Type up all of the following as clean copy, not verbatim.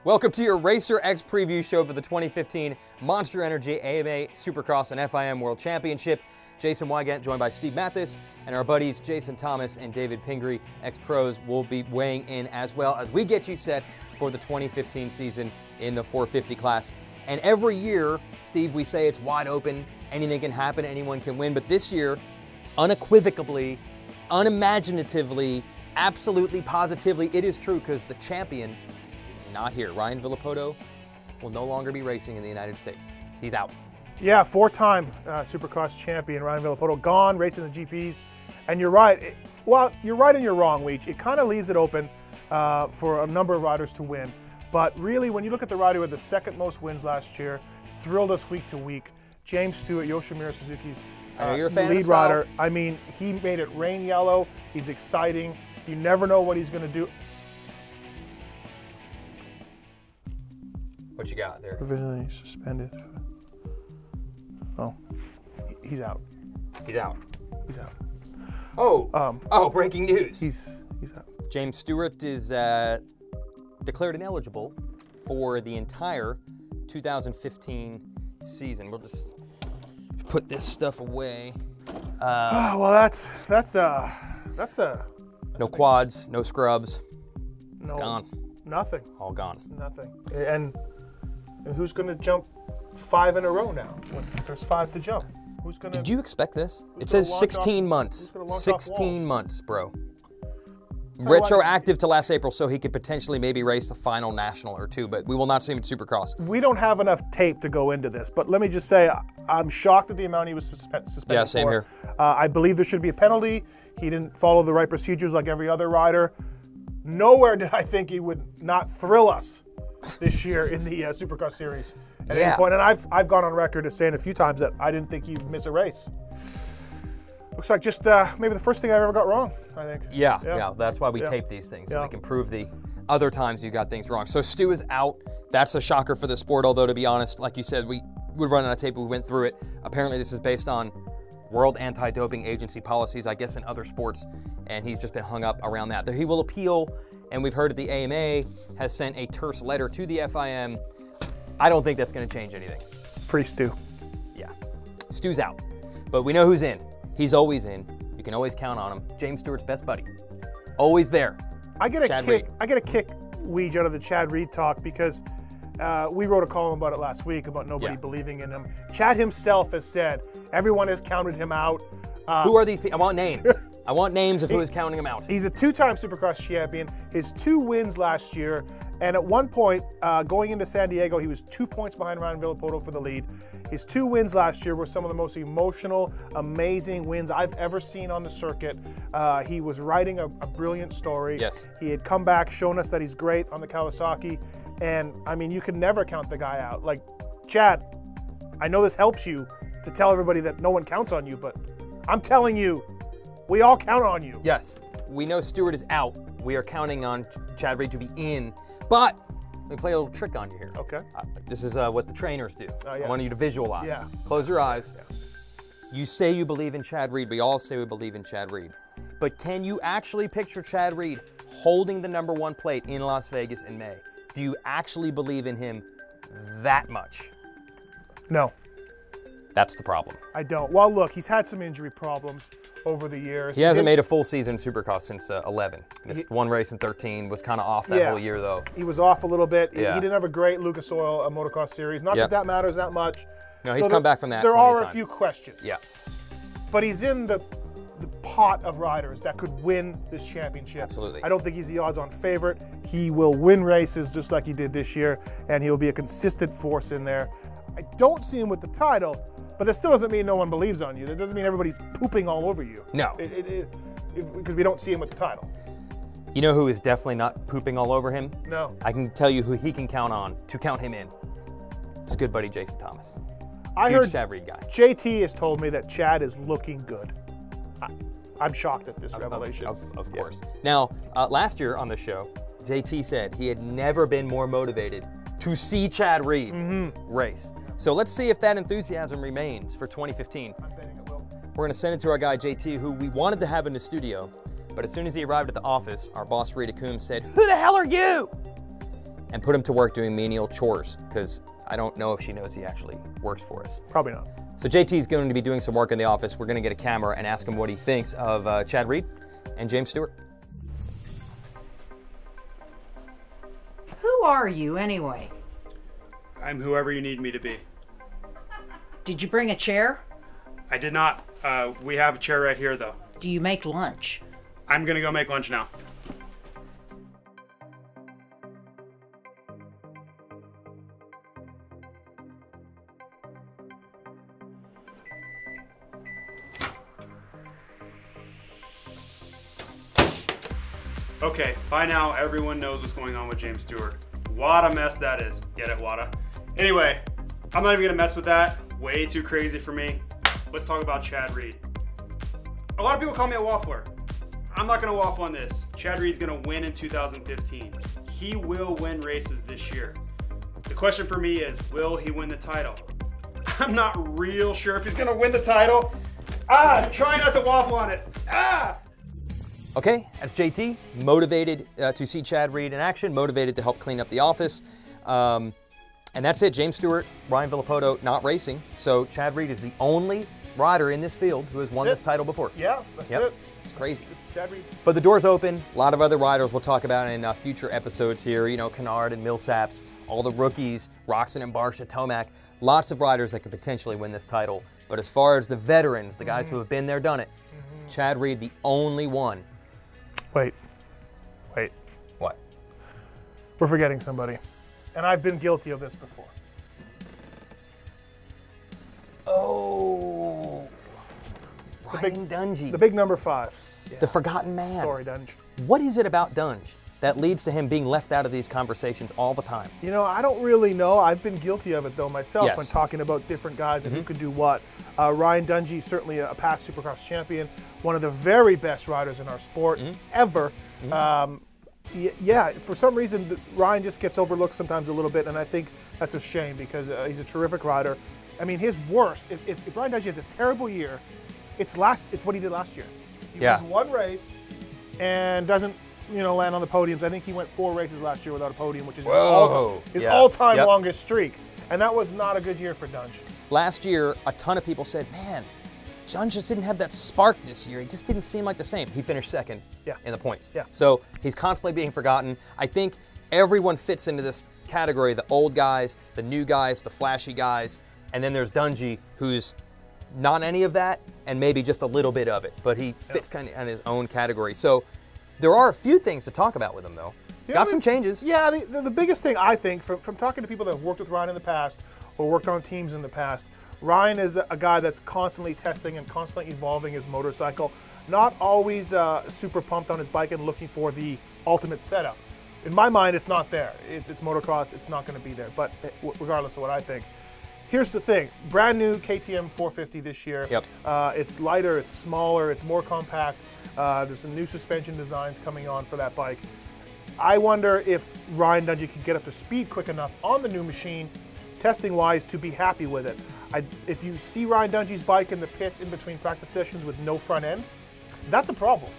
Welcome to your Racer X preview show for the 2015 Monster Energy AMA Supercross and FIM World Championship. Jason Weigandt joined by Steve Matthes, and our buddies Jason Thomas and David Pingree, ex-pros, will be weighing in as well as we get you set for the 2015 season in the 450 class. And every year, Steve, we say it's wide open, anything can happen, anyone can win, but this year, unequivocally, unimaginatively, absolutely, positively, it is true because the champion is not here. Ryan Villopoto will no longer be racing in the United States. He's out. Yeah, four-time Supercross champion Ryan Villopoto gone, racing the GPs. And you're right. Well, you're right and you're wrong, Weech. It kind of leaves it open for a number of riders to win. But really, when you look at the rider with the second most wins last year, thrilled us week to week, James Stewart, Yoshimura Suzuki's lead rider. I mean, he made it rain yellow. He's exciting. You never know what he's going to do. What you got there? Provisionally suspended. Oh, he's out. He's out. He's out. Oh, breaking news. He's out. James Stewart is declared ineligible for the entire 2015 season. We'll just put this stuff away. Well, that's no quads, no scrubs. It's gone. Nothing. All gone. Nothing. And who's going to jump 5 in a row now? When there's 5 to jump. Who's going to? Did you expect this? It says 16 months. 16 months, bro. Retroactive to last April, so he could potentially maybe race the final national or two, but we will not see him at Supercross. We don't have enough tape to go into this, but let me just say, I'm shocked at the amount he was suspended Yeah, same for. here. I believe there should be a penalty. He didn't follow the right procedures like every other rider. Nowhere did I think he would not thrill us this year in the Supercross series at any point. And I've gone on record as saying a few times that I didn't think he'd miss a race. Looks like just maybe the first thing I ever got wrong, I think. Yeah, that's why we tape these things, so we can prove the other times you got things wrong. So Stu is out. That's a shocker for the sport, although to be honest, like you said, we would run out of tape, we went through it. Apparently this is based on World Anti-Doping Agency policies, I guess in other sports, and he's just been hung up around that. He will appeal, and we've heard that the AMA has sent a terse letter to the FIM. I don't think that's going to change anything. Free Stu. Yeah, Stu's out, but we know who's in. He's always in. You can always count on him. James Stewart's best buddy. Always there. I get a kick, Weege, out of the Chad Reed talk because we wrote a column about it last week about nobody believing in him. Chad himself has said everyone has counted him out. Who are these people? I want names. I want names of who is counting him out. He's a 2-time Supercross champion. His 2 wins last year. And at one point, going into San Diego, he was 2 points behind Ryan Villopoto for the lead. His 2 wins last year were some of the most emotional, amazing wins I've ever seen on the circuit. He was writing a brilliant story. Yes. He had come back, shown us that he's great on the Kawasaki. And, I mean, you can never count the guy out. Like, Chad, I know this helps you to tell everybody that no one counts on you, but I'm telling you, we all count on you. Yes. We know Stewart is out. We are counting on Chad Reed to be in. But let me play a little trick on you here. Okay. This is what the trainers do. I want you to visualize. Yeah. Close your eyes. Yeah. You say you believe in Chad Reed. We all say we believe in Chad Reed. But can you actually picture Chad Reed holding the #1 plate in Las Vegas in May? Do you actually believe in him that much? No. That's the problem. I don't. Well, look, he's had some injury problems over the years. He hasn't made a full season Supercross since 11. Missed 1 race in 13, was kind of off that whole year though. He was off a little bit. He didn't have a great Lucas Oil Motocross series. Not that that matters that much. No, he's come back from that. There are a few questions. Yeah. But he's in the pot of riders that could win this championship. Absolutely. I don't think he's the odds-on favorite. He will win races just like he did this year, and he'll be a consistent force in there. I don't see him with the title, but that still doesn't mean no one believes on you. That doesn't mean everybody's pooping all over you. No. Because we don't see him with the title. You know who is definitely not pooping all over him? No. I can tell you who he can count on to count him in. It's good buddy Jason Thomas. I heard Chad Reed guy. JT has told me that Chad is looking good. I'm shocked at this revelation. Of course. Now, last year on the show, JT said he had never been more motivated to see Chad Reed race. So let's see if that enthusiasm remains for 2015. I'm betting it will. We're going to send it to our guy JT, who we wanted to have in the studio, but as soon as he arrived at the office, our boss Rita Coombs said, "Who the hell are you?" and put him to work doing menial chores, because I don't know if she knows he actually works for us. Probably not. So JT is going to be doing some work in the office. We're going to get a camera and ask him what he thinks of Chad Reed and James Stewart. Who are you anyway? I'm whoever you need me to be. Did you bring a chair? I did not. We have a chair right here, though. Do you make lunch? I'm gonna go make lunch now. Okay, by now everyone knows what's going on with James Stewart. What a mess that is. Get it, Wada? Anyway, I'm not even gonna mess with that. Way too crazy for me. Let's talk about Chad Reed. A lot of people call me a waffler. I'm not gonna waffle on this. Chad Reed's gonna win in 2015. He will win races this year. The question for me is, will he win the title? I'm not real sure if he's gonna win the title. Try not to waffle on it. Okay, that's JT, motivated to see Chad Reed in action, motivated to help clean up the office. And that's it, James Stewart, Ryan Villapoto not racing. So Chad Reed is the only rider in this field who has won this title before. Yeah, that's it. It's crazy. It's Chad Reed. But the door's open. A lot of other riders we'll talk about in future episodes here. You know, Kennard and Millsaps, all the rookies, Roxon and Barsha, Tomac. Lots of riders that could potentially win this title. But as far as the veterans, the guys who have been there, done it, Chad Reed, the only one. Wait. What? We're forgetting somebody. And I've been guilty of this before. Oh, Ryan Dungey. The big number 5. Yeah. The forgotten man. Sorry, Dunge. What is it about Dunge that leads to him being left out of these conversations all the time? You know, I don't really know. I've been guilty of it, though, myself, Yes. when talking about different guys and who can do what. Ryan Dungey, certainly a past Supercross champion, one of the very best riders in our sport ever. Yeah, for some reason, Ryan just gets overlooked sometimes a little bit, and I think that's a shame because he's a terrific rider. I mean, his worst, if Ryan Dungey has a terrible year, it's what he did last year. He wins one race and doesn't, land on the podiums. I think he went 4 races last year without a podium, which is his all-time longest streak. And that was not a good year for Dunge. Last year, a ton of people said, man, Dunge just didn't have that spark this year. He just didn't seem like the same. He finished second in the points. Yeah. So he's constantly being forgotten. I think everyone fits into this category, the old guys, the new guys, the flashy guys, and then there's Dungey, who's not any of that and maybe just a little bit of it, but he fits kind of in his own category. So there are a few things to talk about with him, though. Got some changes. Yeah, the biggest thing, I think, from talking to people that have worked with Ryan in the past or worked on teams in the past, Ryan is a guy that's constantly testing and constantly evolving his motorcycle, not always super pumped on his bike and looking for the ultimate setup. In my mind, it's not there. If it's motocross, it's not going to be there, but regardless of what I think. Here's the thing, brand new KTM 450 this year. Yep. It's lighter, it's smaller, it's more compact. There's some new suspension designs coming on for that bike. I wonder if Ryan Dungey could get up to speed quick enough on the new machine, testing-wise, to be happy with it. If you see Ryan Dungey's bike in the pits in between practice sessions with no front end, that's a problem.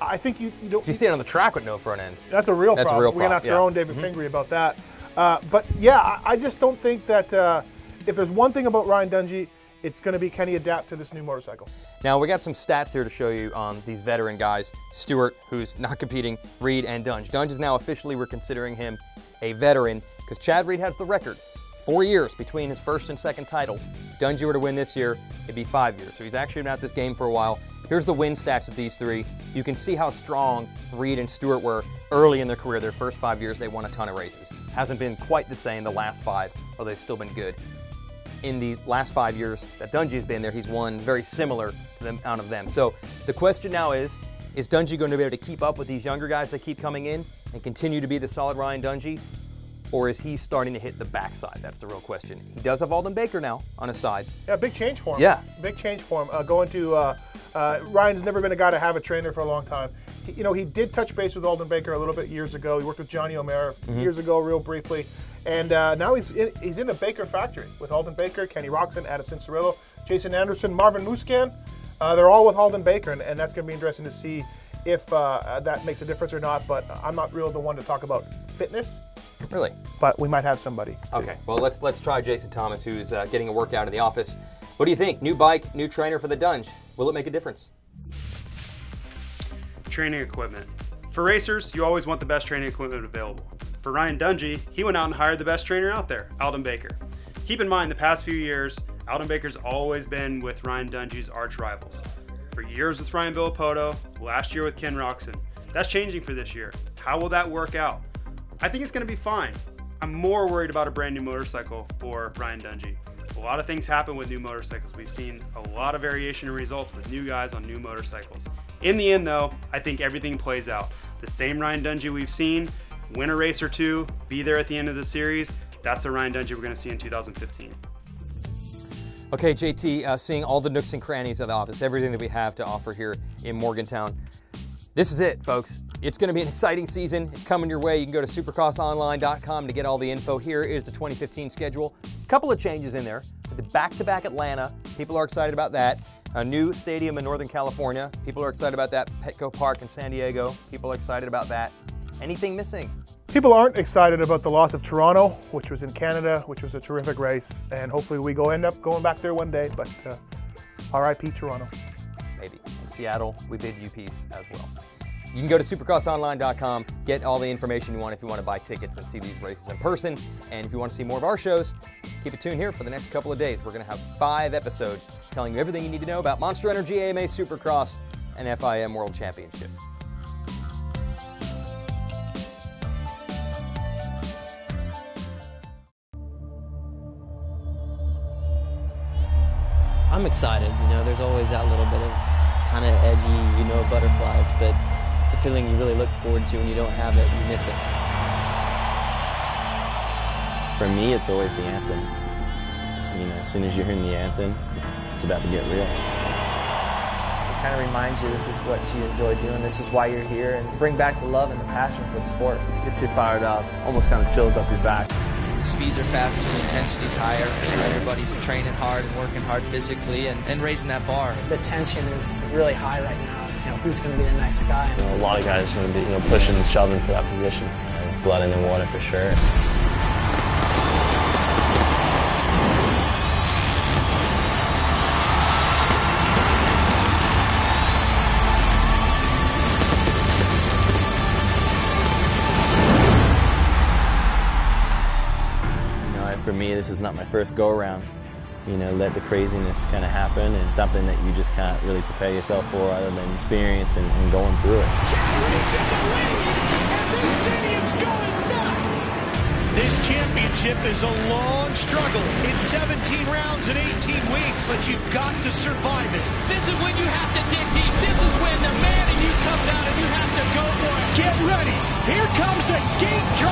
I think you don't. If you stand on the track with no front end, that's a real problem. We're going to ask our own David Pingree about that. But yeah, I just don't think that if there's one thing about Ryan Dungey, it's going to be, can he adapt to this new motorcycle? Now, we got some stats here to show you on these veteran guys. Stewart, who's not competing, Reed, and Dunge. Dunge is now officially, we're considering him a veteran because Chad Reed has the record. 4 years between his first and second title. If Dungey were to win this year, it'd be 5 years. So he's actually been at this game for a while. Here's the win stats of these three. You can see how strong Reed and Stewart were early in their career. Their first 5 years, they won a ton of races. Hasn't been quite the same the last 5, although they've still been good. In the last 5 years that Dungey's been there, he's won very similar to the amount of them. So the question now is Dungey going to be able to keep up with these younger guys that keep coming in and continue to be the solid Ryan Dungey? Or is he starting to hit the backside? That's the real question. He does have Alden Baker now on his side. Yeah, big change for him. Yeah. Big change for him. Going to, Ryan's never been a guy to have a trainer for a long time. He did touch base with Alden Baker a little bit years ago. He worked with Johnny O'Mara years ago, real briefly. And now he's in a Baker factory with Alden Baker, Kenny Roxon, Adam Cincerillo, Jason Anderson, Marvin Muscan. They're all with Alden Baker, and that's going to be interesting to see if that makes a difference or not. But I'm not really the one to talk about fitness. Really? But we might have somebody. Okay, well, let's try Jason Thomas, who's getting a workout in the office. What do you think? New bike, new trainer for the Dungey. Will it make a difference? Training equipment. For racers, you always want the best training equipment available. For Ryan Dungey, he went out and hired the best trainer out there, Alden Baker. Keep in mind, the past few years, Alden Baker's always been with Ryan Dungey's arch rivals. For years with Ryan Villapoto, last year with Ken Roxon. That's changing for this year. How will that work out? I think it's going to be fine. I'm more worried about a brand new motorcycle for Ryan Dungey. A lot of things happen with new motorcycles. We've seen a lot of variation in results with new guys on new motorcycles. In the end though, I think everything plays out. The same Ryan Dungey we've seen, win a race or two, be there at the end of the series, that's the Ryan Dungey we're going to see in 2015. Okay, JT, seeing all the nooks and crannies of the office, everything that we have to offer here in Morgantown. This is it, folks. It's going to be an exciting season. It's coming your way. You can go to supercrossonline.com to get all the info. Here is the 2015 schedule. A couple of changes in there. With the back-to-back Atlanta, people are excited about that. A new stadium in Northern California. People are excited about that. Petco Park in San Diego. People are excited about that. Anything missing? People aren't excited about the loss of Toronto, which was in Canada, which was a terrific race, and hopefully we end up going back there one day, but RIP Toronto. Maybe. In Seattle, we bid you peace as well. You can go to supercrossonline.com, get all the information you want if you want to buy tickets and see these races in person. And if you want to see more of our shows, keep it tuned here for the next couple of days. We're going to have 5 episodes telling you everything you need to know about Monster Energy, AMA Supercross, and FIM World Championship. I'm excited, you know, there's always that little bit of kind of edgy, you know, butterflies, but it's a feeling you really look forward to. When you don't have it, you miss it. For me, it's always the anthem. You know, as soon as you're hearing the anthem, it's about to get real. It kind of reminds you this is what you enjoy doing, this is why you're here, and bring back the love and the passion for the sport. Gets you fired up, almost kind of chills up your back. The speeds are faster, the intensity's higher, and everybody's training hard and working hard physically and raising that bar. The tension is really high right now. You know, who's going to be the next guy? You know, a lot of guys are going to be, you know, pushing and shoving for that position. There's blood in the water for sure. For me, this is not my first go-around. You know, let the craziness kind of happen, and something that you just can't really prepare yourself for other than experience and going through it. Stallo's in the lead, and this stadium's going nuts! This championship is a long struggle. It's 17 rounds in 18 weeks, but you've got to survive it. This is when you have to dig deep. This is when the man in you comes out and you have to go for it. Get ready. Here comes a gate drop.